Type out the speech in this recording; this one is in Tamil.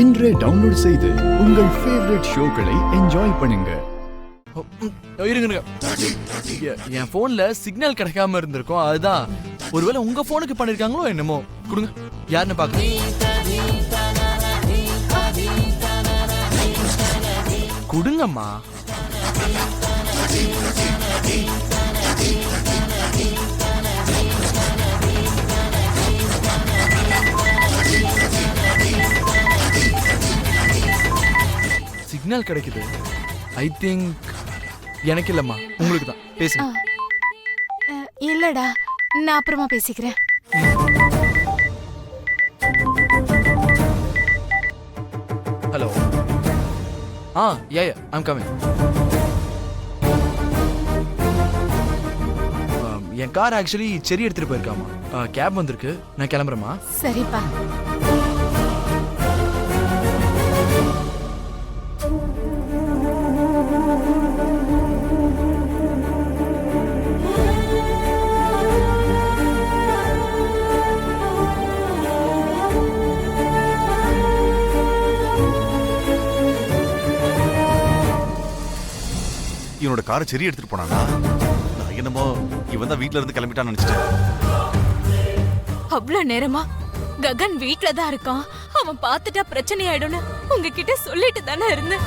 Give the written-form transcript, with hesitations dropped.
இன்றே டவுன்லோட் செய்து உங்கள் ஃபேவரட் ஷோக்களை என்ஜாய் பண்ணுங்க. இருங்க, என் போன்ல சிக்னல் கிடைக்காம இருந்திருக்கும். அதுதான் ஒருவேளை உங்க போனுக்கு பண்ணிருக்காங்களோ என்னமோ. கொடுங்க, யாருன்னு பாக்க. கொடுங்கம்மா. சிக்னல் கிடைக்குது. ஐ திங்க் எனக்கு இல்லம்மா, உங்களுக்கு தான். பேசுங்க. இல்லடா, நான் அப்புறமா பேசிக்கிறேன். Hello. I'm coming. N car actually செரி எடுத்துட்டு போயிருக்காமா. கேப் வந்திருக்கு, நான் கிளம்புறேம்மா. சரிப்பா. இவனோட காரை செரி எடுத்துட்டு போனானா? நான் என்னமோ இவன் தான் வீட்ல இருந்து கிளம்பிட்டான்னு நினைச்சிட்டேன். அவ்வளவு நேரமா ககன் வீட்ல தான் இருக்கான். அவன் பார்த்துட்டா பிரச்சனை ஆயிடும்னு உங்ககிட்ட சொல்லிட்டு தானே இருந்தேன்.